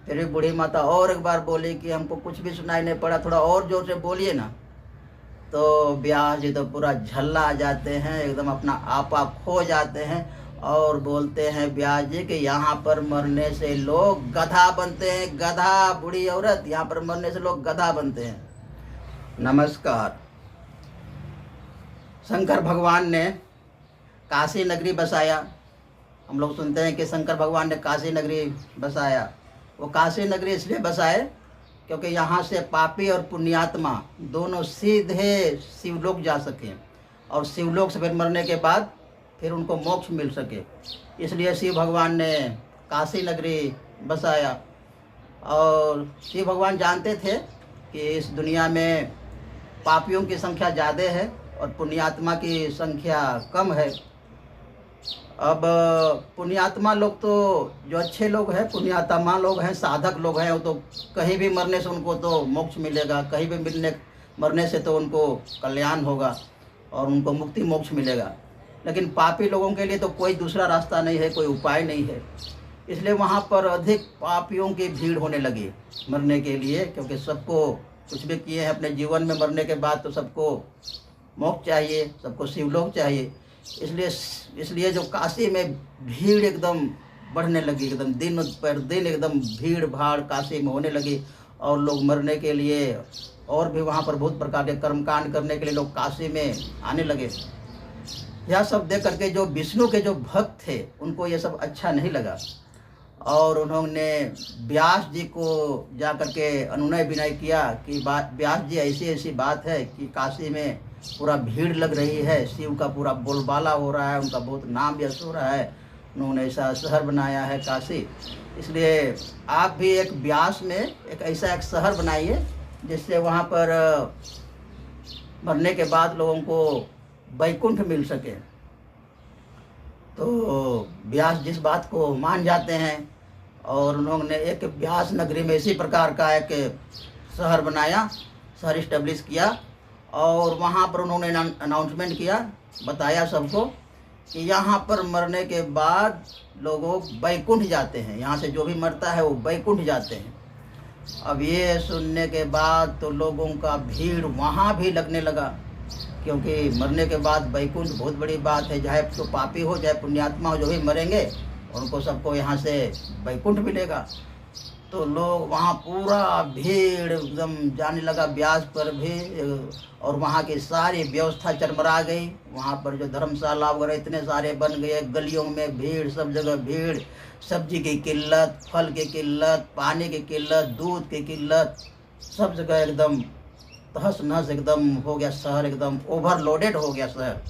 फिर भी बूढ़ी माता और एक बार बोली कि हमको कुछ भी सुनाई नहीं पड़ा, थोड़ा और जोर से बोलिए ना। तो व्यास जी तो पूरा झल्ला आ जाते हैं, एकदम अपना आपा खो जाते हैं और बोलते हैं व्यास जी कि यहाँ पर मरने से लोग गधा बनते हैं, गधा, बूढ़ी औरत, यहाँ पर मरने से लोग गधा बनते हैं। नमस्कार। शंकर भगवान ने काशी नगरी बसाया। हम लोग सुनते हैं कि शंकर भगवान ने काशी नगरी बसाया। वो काशी नगरी इसलिए बसाए क्योंकि यहाँ से पापी और पुण्यात्मा दोनों सीधे शिवलोक जा सकें और शिवलोक से फिर मरने के बाद फिर उनको मोक्ष मिल सके। इसलिए शिव भगवान ने काशी नगरी बसाया। और शिव भगवान जानते थे कि इस दुनिया में पापियों की संख्या ज़्यादा है और पुण्यात्मा की संख्या कम है। अब पुण्यात्मा लोग तो जो अच्छे लोग हैं, पुण्यात्मा लोग हैं, साधक लोग हैं, वो तो कहीं भी मरने से उनको तो मोक्ष मिलेगा, कहीं भी मरने से तो उनको कल्याण होगा और उनको मुक्ति मोक्ष मिलेगा। लेकिन पापी लोगों के लिए तो कोई दूसरा रास्ता नहीं है, कोई उपाय नहीं है। इसलिए वहाँ पर अधिक पापियों की भीड़ होने लगी मरने के लिए, क्योंकि सबको कुछ भी किए हैं अपने जीवन में, मरने के बाद तो सबको मोक्ष चाहिए, सबको शिवलोक चाहिए। इसलिए जो काशी में भीड़ एकदम बढ़ने लगी, एकदम दिन पर दिन एकदम भीड़ भाड़ काशी में होने लगी और लोग मरने के लिए और भी वहाँ पर बहुत प्रकार के कर्मकांड करने के लिए लोग काशी में आने लगे। यह सब देख करके जो विष्णु के जो भक्त थे उनको ये सब अच्छा नहीं लगा और उन्होंने व्यास जी को जा करके अनुनय विनय किया कि व्यास जी ऐसी ऐसी बात है कि काशी में पूरा भीड़ लग रही है, शिव का पूरा बोलबाला हो रहा है, उनका बहुत नाम यश हो रहा है, उन्होंने ऐसा शहर बनाया है काशी। इसलिए आप भी एक व्यास में एक ऐसा एक शहर बनाइए जिससे वहाँ पर मरने के बाद लोगों को वैकुंठ मिल सके। तो व्यास जिस बात को मान जाते हैं और उन्होंने एक व्यास नगरी में इसी प्रकार का एक शहर बनाया, शहर इस्टेब्लिश किया और वहाँ पर उन्होंने अनाउंसमेंट किया, बताया सबको कि यहाँ पर मरने के बाद लोगों वैकुंठ जाते हैं, यहाँ से जो भी मरता है वो वैकुंठ जाते हैं। अब ये सुनने के बाद तो लोगों का भीड़ वहाँ भी लगने लगा, क्योंकि मरने के बाद वैकुंठ बहुत बड़ी बात है, चाहे तो पापी हो चाहे पुण्यात्मा हो, जो भी मरेंगे उनको सबको यहाँ से वैकुंठ मिलेगा। तो लोग वहाँ पूरा भीड़ एकदम जाने लगा व्यास पर भी और वहाँ की सारी व्यवस्था चरमरा गई। वहाँ पर जो धर्मशाला वगैरह इतने सारे बन गए, गलियों में भीड़, सब जगह भीड़, सब्जी की किल्लत, फल की किल्लत, पानी की किल्लत, दूध की किल्लत, सब जगह एकदम तहस नहस एकदम हो गया शहर, एकदम ओवरलोडेड हो गया शहर।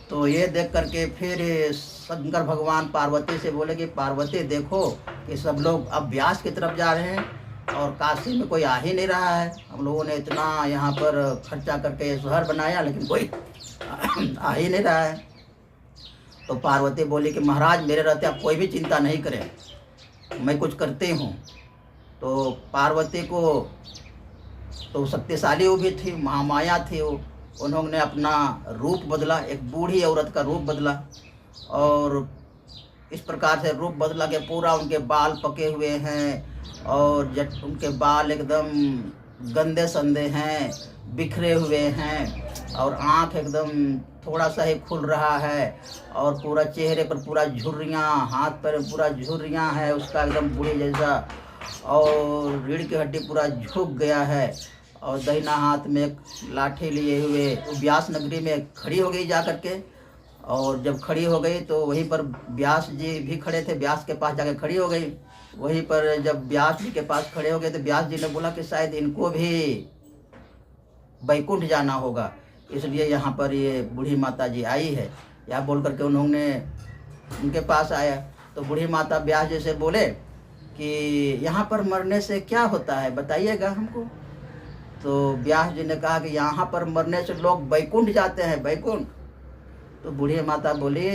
तो ये देख करके फिर शंकर भगवान पार्वती से बोले कि पार्वती देखो कि सब लोग अब व्यास की तरफ जा रहे हैं और काशी में कोई आ ही नहीं रहा है, हम लोगों ने इतना यहाँ पर खर्चा करके शहर बनाया लेकिन कोई आ ही नहीं रहा है। तो पार्वती बोली कि महाराज मेरे रहते आप कोई भी चिंता नहीं करें, मैं कुछ करती हूँ। तो पार्वती को तो शक्तिशाली वो भी थी, महामाया थी वो, उन्होंने अपना रूप बदला, एक बूढ़ी औरत का रूप बदला और इस प्रकार से रूप बदला के पूरा उनके बाल पके हुए हैं और उनके बाल एकदम गंदे संदे हैं, बिखरे हुए हैं और आँख एकदम थोड़ा सा ही खुल रहा है और पूरा चेहरे पर पूरा झुर्रियाँ, हाथ पर पूरा झुर्रियाँ है उसका एकदम बूढ़ी जैसा और रीढ़ की हड्डी पूरा झुक गया है और दाहिना हाथ में एक लाठी लिए हुए वो व्यास नगरी में खड़ी हो गई जा करके। और जब खड़ी हो गई तो वहीं पर व्यास जी भी खड़े थे, व्यास के पास जाके खड़ी हो गई। वहीं पर जब व्यास जी के पास खड़े हो गए तो व्यास जी ने बोला कि शायद इनको भी वैकुंठ जाना होगा, इसलिए यहाँ पर ये बूढ़ी माता जी आई है। यह बोल करके उन्होंने उनके पास आया तो बूढ़ी माता व्यास जी से बोले कि यहाँ पर मरने से क्या होता है, बताइएगा हमको। तो व्यास जी ने कहा कि यहाँ पर मरने से लोग वैकुंठ जाते हैं, वैकुंठ। तो बूढ़ी माता बोली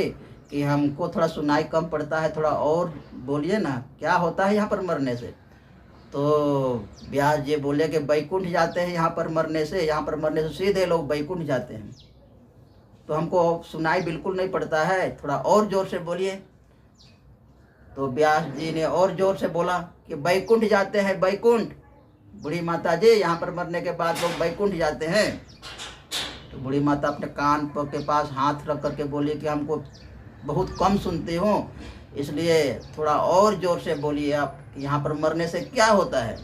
कि हमको थोड़ा सुनाई कम पड़ता है, थोड़ा और बोलिए ना क्या होता है यहाँ पर मरने से। तो व्यास जी बोले कि वैकुंठ जाते हैं यहाँ पर मरने से, यहाँ पर मरने से सीधे लोग वैकुंठ जाते हैं। तो हमको सुनाई बिल्कुल नहीं पड़ता है, थोड़ा और ज़ोर से बोलिए। तो व्यास जी ने और जोर से बोला कि बैकुंठ जाते हैं, बैकुंठ। बूढ़ी माता जी, यहाँ पर मरने के बाद लोग बैकुंठ जाते हैं। तो बूढ़ी माता अपने कान के पास हाथ रख करके बोली कि हमको बहुत कम सुनते हो, इसलिए थोड़ा और जोर से बोलिए आप कि यहाँ पर मरने से क्या होता है।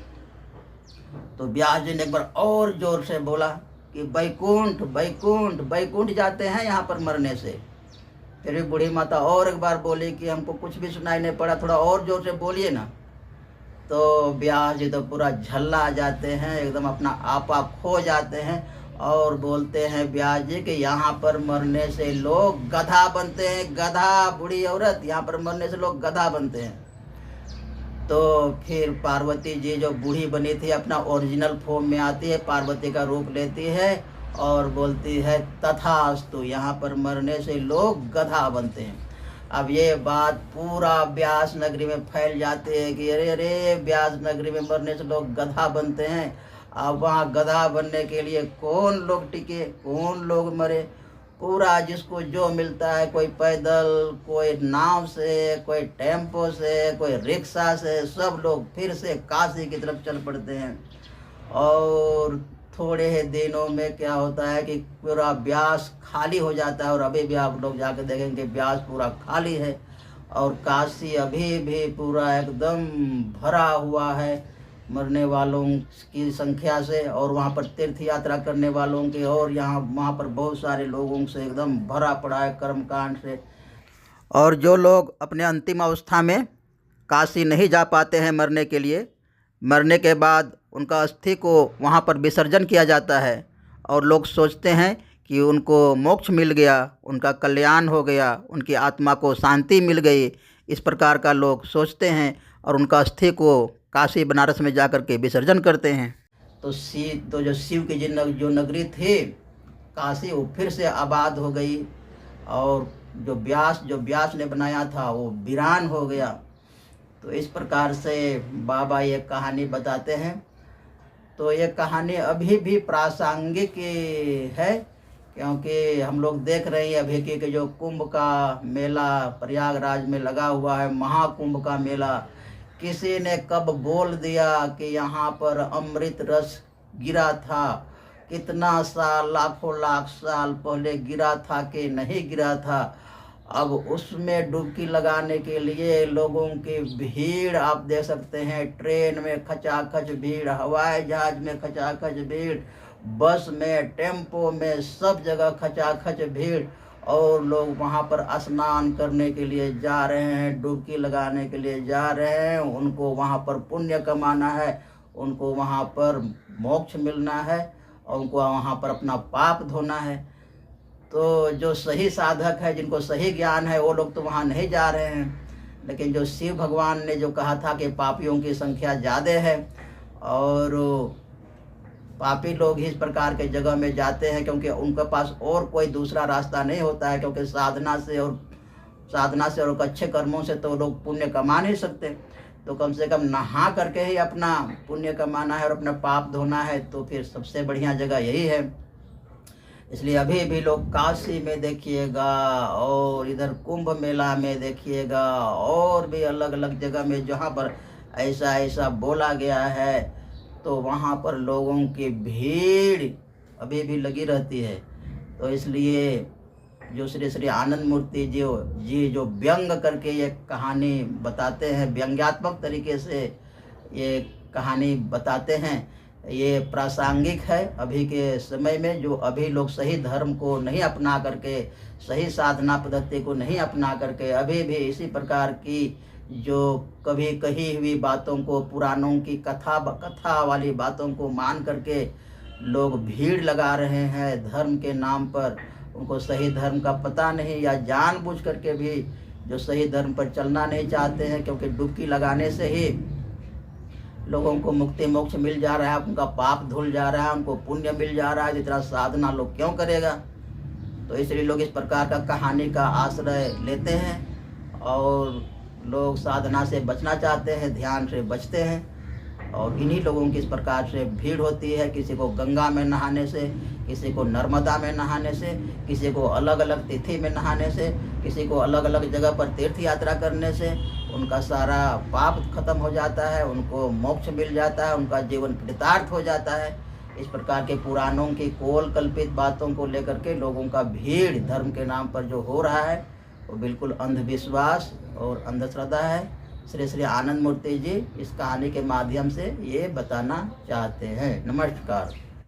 तो व्यास जी ने एक बार और जोर से बोला कि बैकुंठ बैकुंठ बैकुंठ जाते हैं यहाँ पर मरने से। फिर भी बूढ़ी माता और एक बार बोली कि हमको कुछ भी सुनाई नहीं पड़ा, थोड़ा और जोर से बोलिए ना। तो व्यास जी तो पूरा झल्ला आ जाते हैं, एकदम अपना आपा खो जाते हैं और बोलते हैं व्यास जी कि यहाँ पर मरने से लोग गधा बनते हैं, गधा। बूढ़ी औरत, यहाँ पर मरने से लोग गधा बनते हैं। तो फिर पार्वती जी जो बूढ़ी बनी थी अपना ओरिजिनल फॉर्म में आती है, पार्वती का रूप लेती है और बोलती है तथास्तु, यहाँ पर मरने से लोग गधा बनते हैं। अब ये बात पूरा ब्यास नगरी में फैल जाती है कि अरे अरे, ब्यास नगरी में मरने से लोग गधा बनते हैं। अब वहाँ गधा बनने के लिए कौन लोग टिके, कौन लोग मरे। पूरा जिसको जो मिलता है, कोई पैदल, कोई नाव से, कोई टेम्पो से, कोई रिक्शा से, सब लोग फिर से काशी की तरफ चल पड़ते हैं। और थोड़े ही दिनों में क्या होता है कि पूरा ब्यास खाली हो जाता है। और अभी भी आप लोग जाकर देखेंगे ब्यास पूरा खाली है और काशी अभी भी पूरा एकदम भरा हुआ है मरने वालों की संख्या से, और वहाँ पर तीर्थ यात्रा करने वालों के, और वहाँ पर बहुत सारे लोगों से एकदम भरा पड़ा है कर्मकांड से। और जो लोग अपने अंतिम अवस्था में काशी नहीं जा पाते हैं मरने के लिए, मरने के बाद उनका अस्थि को वहाँ पर विसर्जन किया जाता है और लोग सोचते हैं कि उनको मोक्ष मिल गया, उनका कल्याण हो गया, उनकी आत्मा को शांति मिल गई। इस प्रकार का लोग सोचते हैं और उनका अस्थि को काशी बनारस में जाकर के विसर्जन करते हैं। तो जो शिव की जो नगरी थी काशी, वो फिर से आबाद हो गई और जो व्यास ने बनाया था वो वीरान हो गया। तो इस प्रकार से बाबा ये कहानी बताते हैं। तो ये कहानी अभी भी प्रासंगिक है, क्योंकि हम लोग देख रहे हैं अभी के जो कुंभ का मेला प्रयागराज में लगा हुआ है, महाकुंभ का मेला। किसी ने कब बोल दिया कि यहाँ पर अमृत रस गिरा था, कितना साल, लाखों लाख साल पहले गिरा था कि नहीं गिरा था। अब उसमें डुबकी लगाने के लिए लोगों की भीड़ आप देख सकते हैं। ट्रेन में खचाखच भीड़, हवाई जहाज में खचाखच भीड़, बस में, टेम्पो में, सब जगह खचाखच भीड़। और लोग वहाँ पर स्नान करने के लिए जा रहे हैं, डुबकी लगाने के लिए जा रहे हैं। उनको वहाँ पर पुण्य कमाना है, उनको वहाँ पर मोक्ष मिलना है और उनको वहाँ पर अपना पाप धोना है। तो जो सही साधक है, जिनको सही ज्ञान है, वो लोग तो वहाँ नहीं जा रहे हैं। लेकिन जो शिव भगवान ने जो कहा था कि पापियों की संख्या ज़्यादा है और पापी लोग इस प्रकार के जगह में जाते हैं, क्योंकि उनके पास और कोई दूसरा रास्ता नहीं होता है। क्योंकि साधना से और अच्छे कर्मों से तो लोग पुण्य कमा नहीं सकते। तो कम से कम नहा करके ही अपना पुण्य कमाना है और अपना पाप धोना है। तो फिर सबसे बढ़िया जगह यही है। इसलिए अभी भी लोग काशी में देखिएगा और इधर कुंभ मेला में देखिएगा और भी अलग अलग जगह में जहाँ पर ऐसा ऐसा बोला गया है, तो वहाँ पर लोगों की भीड़ अभी भी लगी रहती है। तो इसलिए जो श्री श्री आनंद मूर्ति जी जो व्यंग करके ये कहानी बताते हैं, व्यंग्यात्मक तरीके से ये कहानी बताते हैं, ये प्रासंगिक है अभी के समय में। जो अभी लोग सही धर्म को नहीं अपना करके, सही साधना पद्धति को नहीं अपना करके, अभी भी इसी प्रकार की जो कभी कही हुई बातों को, पुराणों की कथा वाली बातों को मान करके लोग भीड़ लगा रहे हैं धर्म के नाम पर। उनको सही धर्म का पता नहीं, या जानबूझ करके भी जो सही धर्म पर चलना नहीं चाहते हैं, क्योंकि डुबकी लगाने से ही लोगों को मुक्ति मोक्ष मिल जा रहा है, उनका पाप धुल जा रहा है, उनको पुण्य मिल जा रहा है। इतना साधना लोग क्यों करेगा। तो इसलिए लोग इस प्रकार का कहानी का आश्रय लेते हैं और लोग साधना से बचना चाहते हैं, ध्यान से बचते हैं। और इन्हीं लोगों की इस प्रकार से भीड़ होती है। किसी को गंगा में नहाने से, किसी को नर्मदा में नहाने से, किसी को अलग अलग तिथि में नहाने से, किसी को अलग अलग जगह पर तीर्थ यात्रा करने से उनका सारा पाप खत्म हो जाता है, उनको मोक्ष मिल जाता है, उनका जीवन कृतार्थ हो जाता है। इस प्रकार के पुराणों की कोल कल्पित बातों को लेकर के लोगों का भीड़ धर्म के नाम पर जो हो रहा है वो बिल्कुल अंधविश्वास और अंधश्रद्धा है। श्री श्री आनंद मूर्ति जी इस कहानी के माध्यम से ये बताना चाहते हैं। नमस्कार।